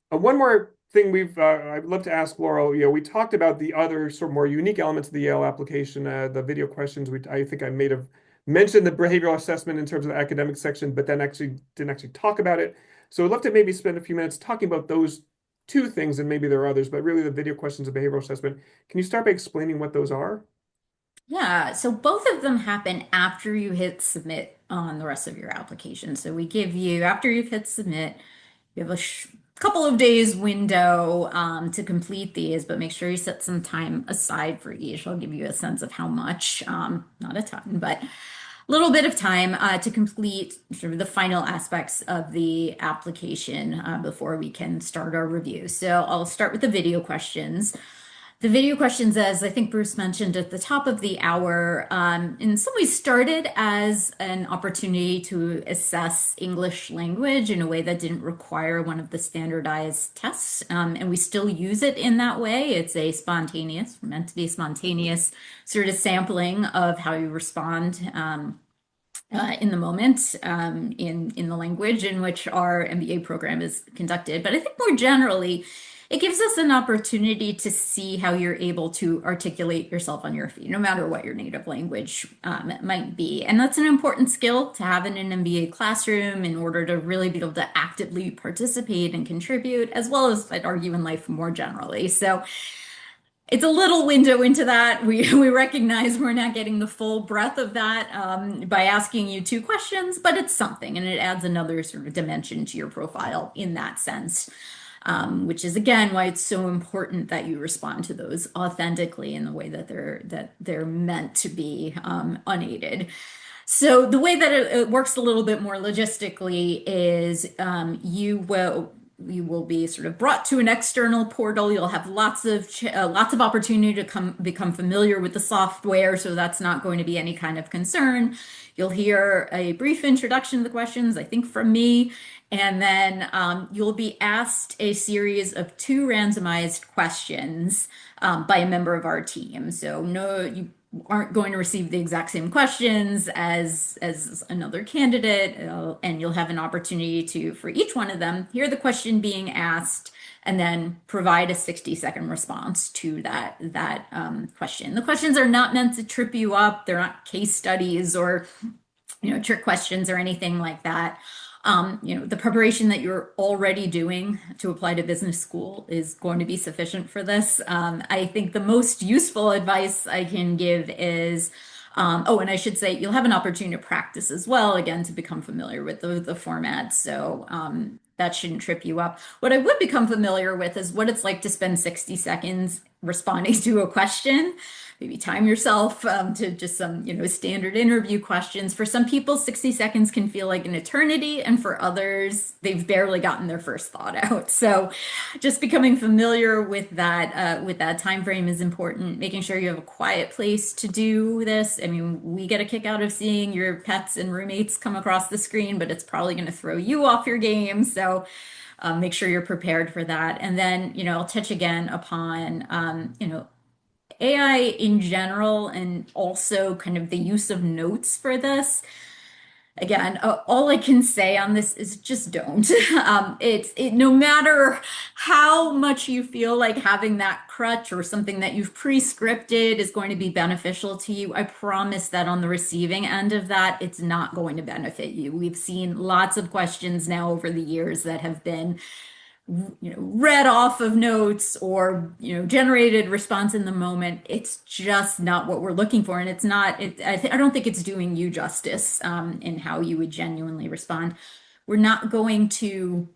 One more thing I'd love to ask Laurel. We talked about the other sort of more unique elements of the Yale application, the video questions. I think I may have mentioned the behavioral assessment in terms of the academic section, but then actually didn't actually talk about it. So I'd love to maybe spend a few minutes talking about those two things, and maybe there are others, but really the video questions and behavioral assessment. Can you start by explaining what those are? Yeah, so both of them happen after you hit submit on the rest of your application. So we give you, after you've hit submit, you have a couple of days window to complete these, but make sure you set some time aside for each. I'll give you a sense of how much, not a ton, but a little bit of time to complete sort of the final aspects of the application before we can start our review. So I'll start with the video questions. The video questions, as I think Bruce mentioned at the top of the hour, in some ways started as an opportunity to assess English language in a way that didn't require one of the standardized tests. And we still use it in that way. It's meant to be spontaneous sort of sampling of how you respond in the moment in the language in which our MBA program is conducted. But I think more generally, it gives us an opportunity to see how you're able to articulate yourself on your feet, no matter what your native language might be. And that's an important skill to have in an MBA classroom in order to really be able to actively participate and contribute, as well as, I'd argue, in life more generally. So it's a little window into that. We recognize we're not getting the full breadth of that by asking you two questions, but it's something, and it adds another sort of dimension to your profile in that sense, which is again why it's so important that you respond to those authentically in the way that they're meant to be, unaided. So the way that it works a little bit more logistically is you will be sort of brought to an external portal. You'll have lots of opportunity to become familiar with the software, so that's not going to be any kind of concern. You'll hear a brief introduction to the questions, I think from me, and then you'll be asked a series of two randomized questions by a member of our team. So no, you aren't going to receive the exact same questions as another candidate, and you'll have an opportunity to, for each one of them, hear the question being asked and then provide a 60-second response to that question. The questions are not meant to trip you up. They're not case studies or trick questions or anything like that. The preparation that you're already doing to apply to business school is going to be sufficient for this. I think the most useful advice I can give is, and I should say you'll have an opportunity to practice as well, again, to become familiar with the format. So that shouldn't trip you up. What I would become familiar with is what it's like to spend 60 seconds responding to a question. Maybe time yourself to just some, standard interview questions. For some people, 60 seconds can feel like an eternity, and for others, they've barely gotten their first thought out. So just becoming familiar with that time frame is important. Making sure you have a quiet place to do this. I mean, we get a kick out of seeing your pets and roommates come across the screen, but it's probably going to throw you off your game. So make sure you're prepared for that. And then, I'll touch again upon, AI in general and also kind of the use of notes for this. Again, all I can say on this is just don't. No matter how much you feel like having that crutch or something that you've pre-scripted is going to be beneficial to you, I promise that on the receiving end of that, it's not going to benefit you. We've seen lots of questions now over the years that have been read off of notes or generated response in the moment. It's just not what we're looking for, and it's not I don't think it's doing you justice in how you would genuinely respond. We're not going to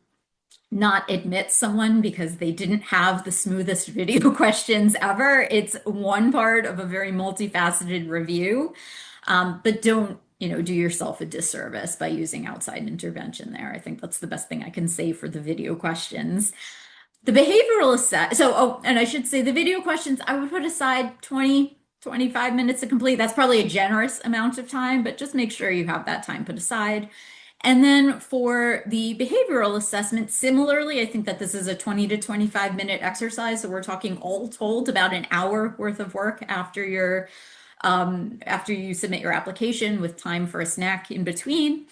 not admit someone because they didn't have the smoothest video questions ever. It's one part of a very multifaceted review, but don't do yourself a disservice by using outside intervention there. I think that's the best thing I can say for the video questions. The behavioral assess. So, and I should say the video questions, I would put aside 20, 25 minutes to complete. That's probably a generous amount of time, but just make sure you have that time put aside. And then for the behavioral assessment, similarly, I think that this is a 20 to 25 minute exercise. So we're talking all told about an hour worth of work after you submit your application with time for a snack in between.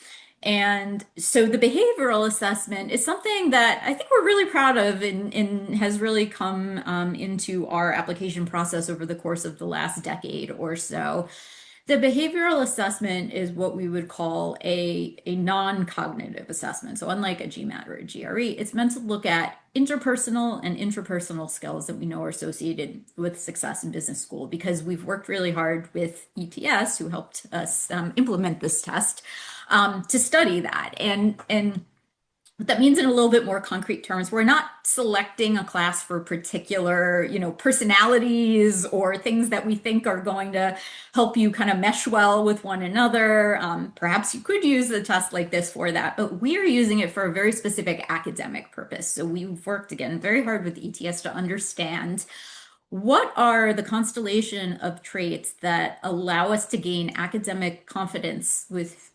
And so the behavioral assessment is something that I think we're really proud of and has really come into our application process over the course of the last decade or so. The behavioral assessment is what we would call a non-cognitive assessment. So unlike a GMAT or a GRE, it's meant to look at interpersonal and intrapersonal skills that we know are associated with success in business school, because we've worked really hard with ETS, who helped us implement this test, to study that. And what that means in a little bit more concrete terms, we're not selecting a class for particular, personalities or things that we think are going to help you kind of mesh well with one another. Perhaps you could use a test like this for that, but we are using it for a very specific academic purpose. So we've worked, again, very hard with ETS to understand what are the constellation of traits that allow us to gain academic confidence with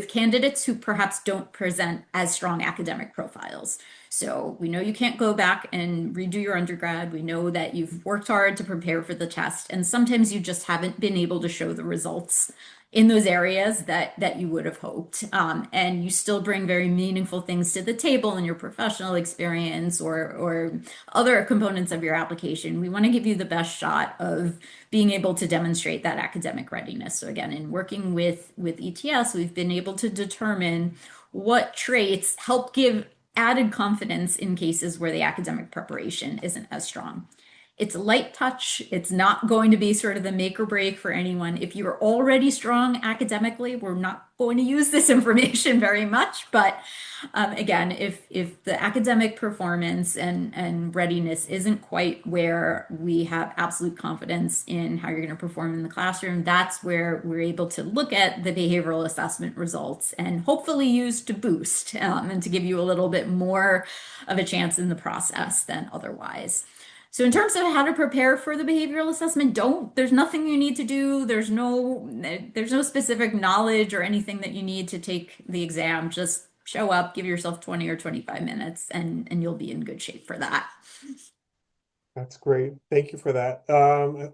candidates who perhaps don't present as strong academic profiles. So we know you can't go back and redo your undergrad. We know that you've worked hard to prepare for the test, and sometimes you just haven't been able to show the results in those areas that you would have hoped. And you still bring very meaningful things to the table in your professional experience or other components of your application. We want to give you the best shot of being able to demonstrate that academic readiness. So again, in working with ETS, we've been able to determine what traits help give added confidence in cases where the academic preparation isn't as strong. It's a light touch. It's not going to be sort of the make or break for anyone. If you're already strong academically, we're not going to use this information very much. But again, if the academic performance and readiness isn't quite where we have absolute confidence in how you're going to perform in the classroom, that's where we're able to look at the behavioral assessment results and hopefully use to boost and to give you a little bit more of a chance in the process than otherwise. So in terms of how to prepare for the behavioral assessment, there's nothing you need to do. There's no specific knowledge or anything that you need to take the exam. Just show up, give yourself 20 or 25 minutes, and you'll be in good shape for that. That's great. Thank you for that.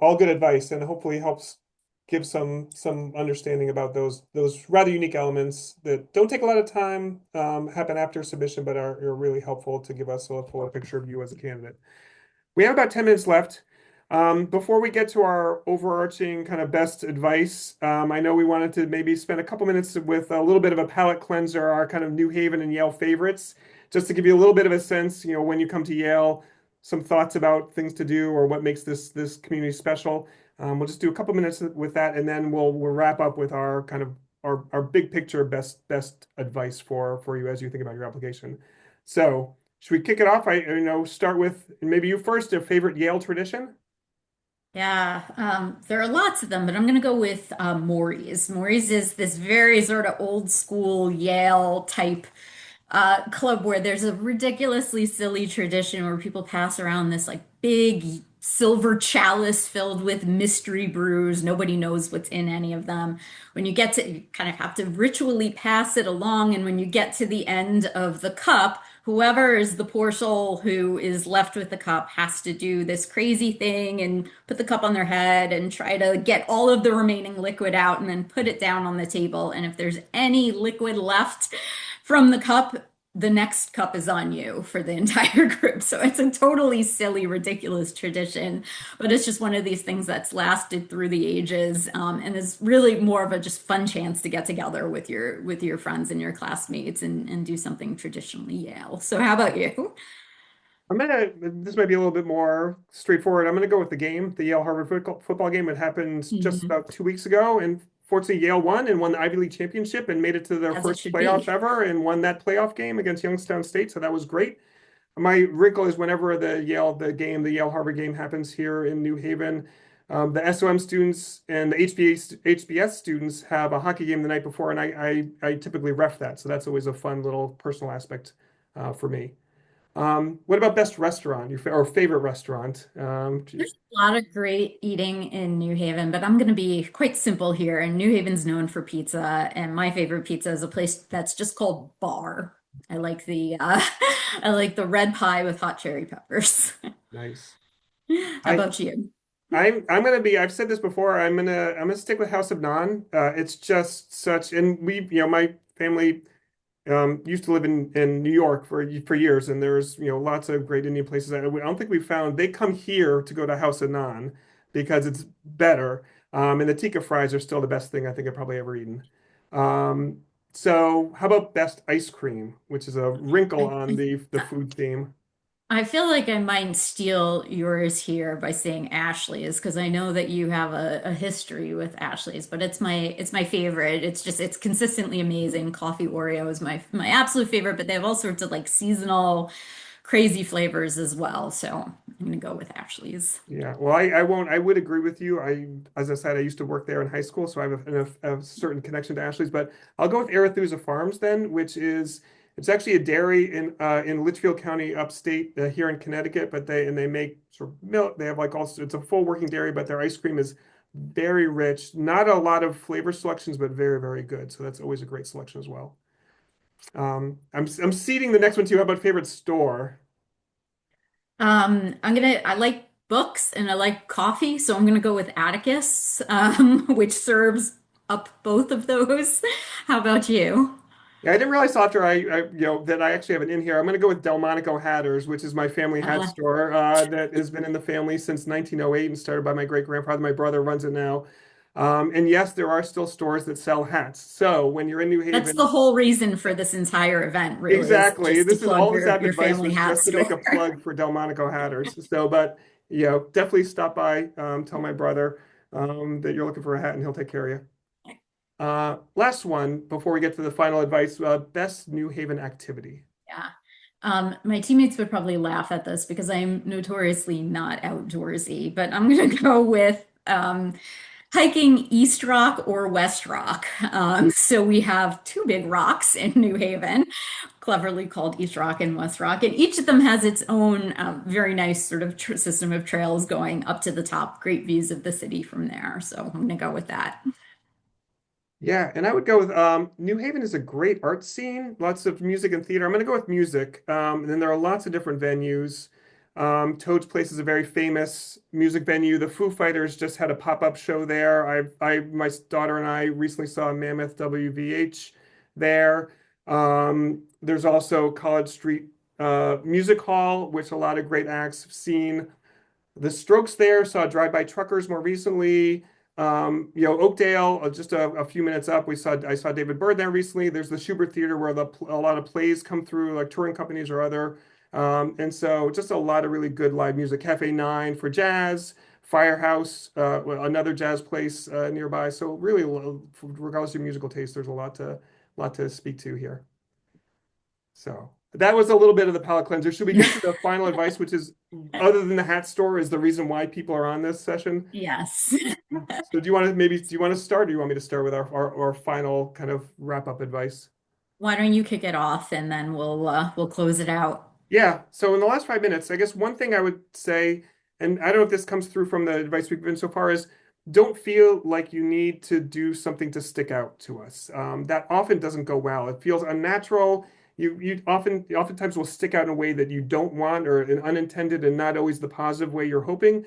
All good advice, and hopefully helps give some understanding about those rather unique elements that don't take a lot of time, happen after submission, but are really helpful to give us a fuller picture of you as a candidate. We have about 10 minutes left. Before we get to our overarching kind of best advice, I know we wanted to maybe spend a couple minutes with a little bit of a palate cleanser, our kind of New Haven and Yale favorites, just to give you a little bit of a sense, when you come to Yale, some thoughts about things to do or what makes this community special. We'll just do a couple minutes with that, and then we'll wrap up with our kind of our big picture best advice for you as you think about your application. So should we kick it off? Start with maybe you first, a favorite Yale tradition? Yeah, there are lots of them, but I'm going to go with Morey's. Morey's is this very sort of old school Yale type club where there's a ridiculously silly tradition where people pass around this like big silver chalice filled with mystery brews. Nobody knows what's in any of them. When you get to, you kind of have to ritually pass it along, and when you get to the end of the cup, whoever is the poor soul who is left with the cup has to do this crazy thing and put the cup on their head and try to get all of the remaining liquid out and then put it down on the table. And if there's any liquid left from the cup, the next cup is on you for the entire group. So it's a totally silly, ridiculous tradition, but it's just one of these things that's lasted through the ages, and is really more of a just fun chance to get together with your friends and your classmates and do something traditionally Yale. So how about you? This might be a little bit more straightforward. I'm gonna go with the game, the Yale Harvard football game. It happened just Mhm. about 2 weeks ago, and fortunately, Yale won and won the Ivy League championship and made it to their As it first should playoff be. ever and won that playoff game against Youngstown State. So that was great. My wrinkle is whenever the Yale Harvard game happens here in New Haven, the SOM students and the HBS students have a hockey game the night before, and I typically ref that. So that's always a fun little personal aspect for me. What about best restaurant, or favorite restaurant? There's a lot of great eating in New Haven, but I'm going to be quite simple here. And New Haven's known for pizza, and my favorite pizza is a place that's just called Bar. I like the I like the red pie with hot cherry peppers. Nice. How I about you? I'm gonna be. I've said this before. I'm gonna stick with House of Naan. It's just such, and my family used to live in New York for years, and there's lots of great Indian places. I don't think we found they come here to go to House of Naan because it's better. And the tikka fries are still the best thing I think I've probably ever eaten. Um, so how about best ice cream, which is a wrinkle I, on the food theme? I feel like I might steal yours here by saying Ashley's because I know that you have a history with Ashley's, but it's my favorite. It's just it's consistently amazing. Coffee Oreo is my absolute favorite, but they have all sorts of like seasonal crazy flavors as well. So I'm gonna go with Ashley's. Yeah, well, I won't. I would agree with you. As I said, I used to work there in high school, so I have a certain connection to Ashley's. But I'll go with Arethusa Farms then, which is it's actually a dairy in Litchfield County, upstate here in Connecticut. But they make sort of milk. They have like also it's a full working dairy, but their ice cream is very rich. Not a lot of flavor selections, but very, very good. So that's always a great selection as well. I'm seeding the next one too. How about favorite store? I like books and I like coffee, so I'm gonna go with Atticus, which serves up both of those. How about you? Yeah, I didn't realize after that I actually have an in here. I'm going to go with DelMonico Hatters, which is my family hat Uh, store that has been in the family since 1908 and started by my great grandfather. My brother runs it now. And yes, there are still stores that sell hats. So when you're in New that's the Haven, whole reason for this entire event, really, is exactly. just to This is plug all this app your advice family was hat just to make store. a plug for DelMonico Hatters. So, but definitely stop by, tell my brother that you're looking for a hat, and he'll take care of you. Last one before we get to the final advice. Best New Haven activity. Yeah. My teammates would probably laugh at this because I'm notoriously not outdoorsy, but I'm gonna go with hiking East Rock or West Rock. So we have two big rocks in New Haven, cleverly called East Rock and West Rock, and each of them has its own very nice sort of tr system of trails going up to the top. Great views of the city from there. So I'm gonna go with that. Yeah, and I would go with New Haven is a great art scene, lots of music and theater. I'm going to go with music. And then there are lots of different venues. Toad's Place is a very famous music venue. The Foo Fighters just had a pop-up show there. My daughter and I recently saw Mammoth WVH there. There's also College Street Music Hall, which a lot of great acts have seen. The Strokes there, saw Drive-By Truckers more recently. Oakdale, just a few minutes up, I saw David Byrne there recently. There's the Schubert Theater where a lot of plays come through, like touring companies or other. And so just a lot of really good live music. Cafe 9 for jazz, Firehouse, another jazz place nearby. So really, regardless of your musical taste, there's a lot to speak to here. So That was a little bit of the palate cleanser. Should we get to the final advice, which is other than the hat store, is the reason why people are on this session? Yes. So do you want to maybe do you want to start, or do you want me to start with our final kind of wrap up advice? Why don't you kick it off and then we'll close it out. Yeah. So in the last 5 minutes, I guess one thing I would say, and I don't know if this comes through from the advice we've given so far, is don't feel like you need to do something to stick out to us. That often doesn't go well. It feels unnatural. You oftentimes will stick out in a way that you don't want, or an unintended and not always the positive way you're hoping.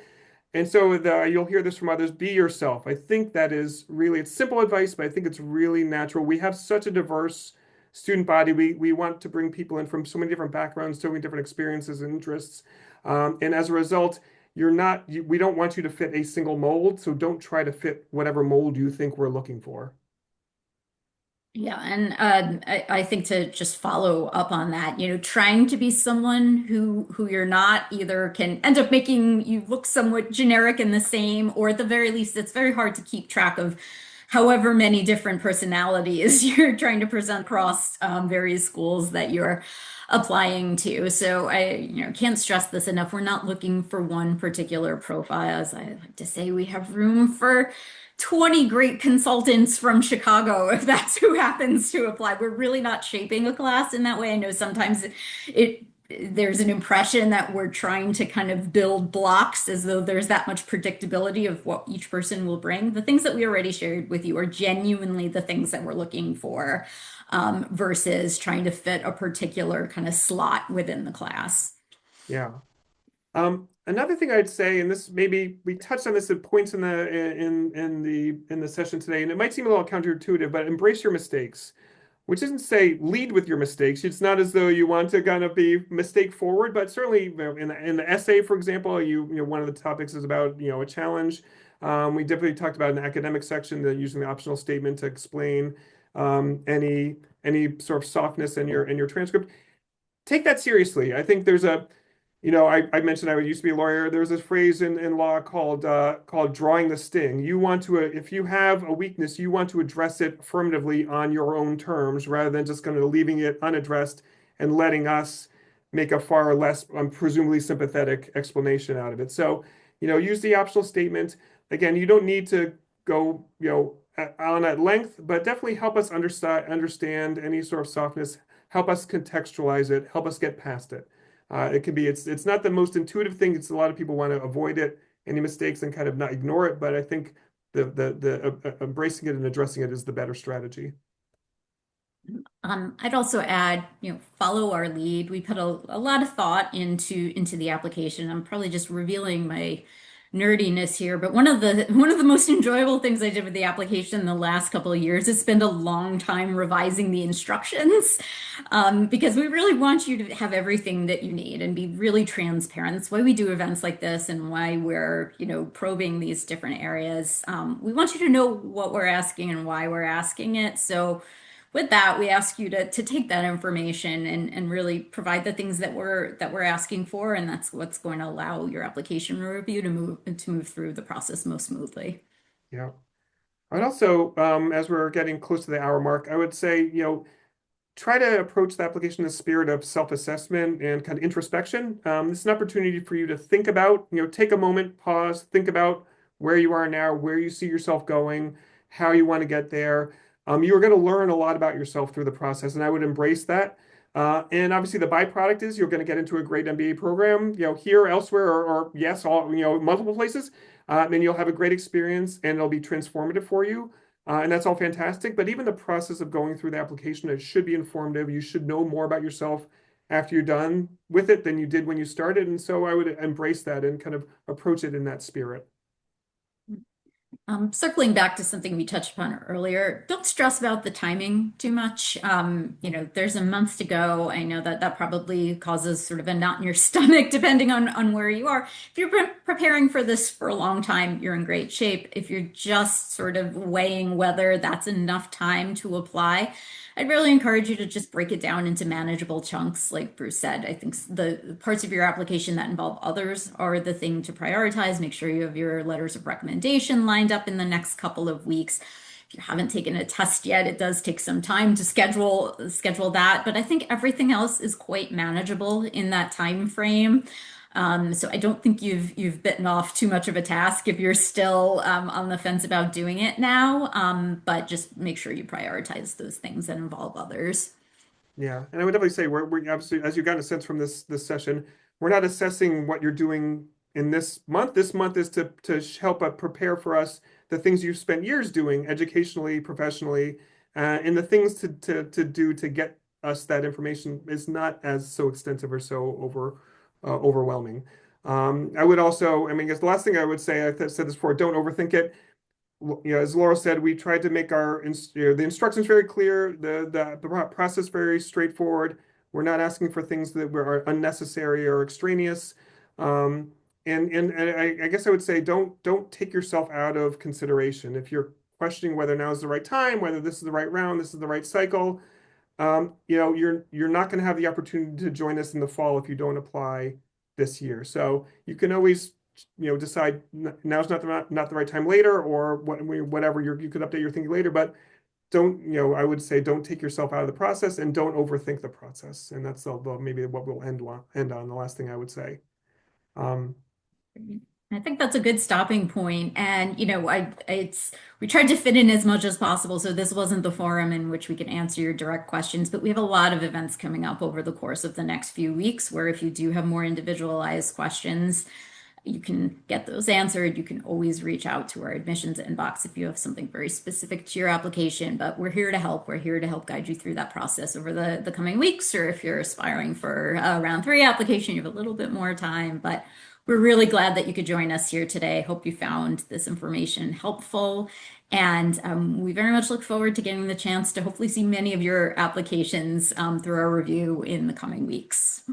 And so you'll hear this from others, be yourself. I think that is really, it's simple advice, but I think it's really natural. We have such a diverse student body. We want to bring people in from so many different backgrounds, so many different experiences and interests. And as a result, we don't want you to fit a single mold. So don't try to fit whatever mold you think we're looking for. Yeah, and I think to just follow up on that, trying to be someone who you're not either can end up making you look somewhat generic and the same, or at the very least, it's very hard to keep track of however many different personalities you're trying to present across various schools that you're applying to. So I can't stress this enough. We're not looking for one particular profile. As I like to say, we have room for 20 great consultants from Chicago, if that's who happens to apply. We're really not shaping a class in that way. I know sometimes it there's an impression that we're trying to kind of build blocks as though there's that much predictability of what each person will bring. The things that we already shared with you are genuinely the things that we're looking for, versus trying to fit a particular kind of slot within the class. Yeah. Another thing I'd say, and this maybe we touched on this at points in the session today, and it might seem a little counterintuitive, but embrace your mistakes, which isn't to say lead with your mistakes. It's not as though you want to kind of be mistake forward, but certainly in the essay, for example, one of the topics is about a challenge. We definitely talked about an academic section that using the optional statement to explain any sort of softness in your transcript. Take that seriously. I think there's I mentioned I used to be a lawyer. There's a phrase in law called drawing the sting. You want to, if you have a weakness, you want to address it affirmatively on your own terms rather than just kind of leaving it unaddressed and letting us make a far less, presumably sympathetic explanation out of it. So, use the optional statement. Again, you don't need to go, on at length, but definitely help us understand any sort of softness, help us contextualize it, help us get past it. It's not the most intuitive thing. It's a lot of people want to avoid it, any mistakes, and kind of not ignore it. But I think the embracing it and addressing it is the better strategy. I'd also add, follow our lead. We put a lot of thought into the application. I'm probably just revealing my nerdiness here, but one of the most enjoyable things I did with the application in the last couple of years is spend a long time revising the instructions, because we really want you to have everything that you need and be really transparent. That's why we do events like this and why we're, probing these different areas. We want you to know what we're asking and why we're asking it. So with that, we ask you to take that information and really provide the things that we're asking for, and that's what's going to allow your application review to move through the process most smoothly. Yeah. I'd also, as we're getting close to the hour mark, I would say, try to approach the application in the spirit of self-assessment and kind of introspection. This is an opportunity for you to think about, take a moment, pause, think about where you are now, where you see yourself going, how you want to get there. You are going to learn a lot about yourself through the process, and I would embrace that. And obviously, the byproduct is you're going to get into a great MBA program, here, elsewhere, or yes, all multiple places, and you'll have a great experience, and it'll be transformative for you. And that's all fantastic. But even the process of going through the application, it should be informative. You should know more about yourself after you're done with it than you did when you started. And so I would embrace that and kind of approach it in that spirit. Circling back to something we touched upon earlier, don't stress about the timing too much. There's a month to go. I know that probably causes sort of a knot in your stomach, depending on where you are. If you're preparing for this for a long time, you're in great shape. If you're just sort of weighing whether that's enough time to apply, I'd really encourage you to just break it down into manageable chunks, like Bruce said. I think the parts of your application that involve others are the thing to prioritize. Make sure you have your letters of recommendation lined up in the next couple of weeks. If you haven't taken a test yet, it does take some time to schedule that. But I think everything else is quite manageable in that time frame. So I don't think you've bitten off too much of a task if you're still on the fence about doing it now. But just make sure you prioritize those things that involve others. Yeah, and I would definitely say we're absolutely, as you got a sense from this session, we're not assessing what you're doing in this month. This month is to help prepare for us the things you've spent years doing educationally, professionally, and the things to do to get us that information is not as so extensive or so overwhelming. I would also, I mean, I guess the last thing I would say, I said this before, don't overthink it. As Laurel said, we tried to make the instructions very clear, the process very straightforward. We're not asking for things that are unnecessary or extraneous. Um, and I guess I would say don't take yourself out of consideration. If you're questioning whether now is the right time, whether this is the right round, this is the right cycle, you're not going to have the opportunity to join us in the fall if you don't apply this year. So you can always, decide now's not the right time later, or whatever you could update your thinking later. But don't, I would say don't take yourself out of the process and don't overthink the process. And that's maybe what we'll end on. The last thing I would say. Um, I think that's a good stopping point. And, we tried to fit in as much as possible. So this wasn't the forum in which we can answer your direct questions, but we have a lot of events coming up over the course of the next few weeks where if you do have more individualized questions, you can get those answered. You can always reach out to our admissions inbox if you have something very specific to your application, but we're here to help. We're here to help guide you through that process over the coming weeks, or if you're aspiring for a round 3 application, you have a little bit more time, but we're really glad that you could join us here today. Hope you found this information helpful. And we very much look forward to getting the chance to hopefully see many of your applications through our review in the coming weeks.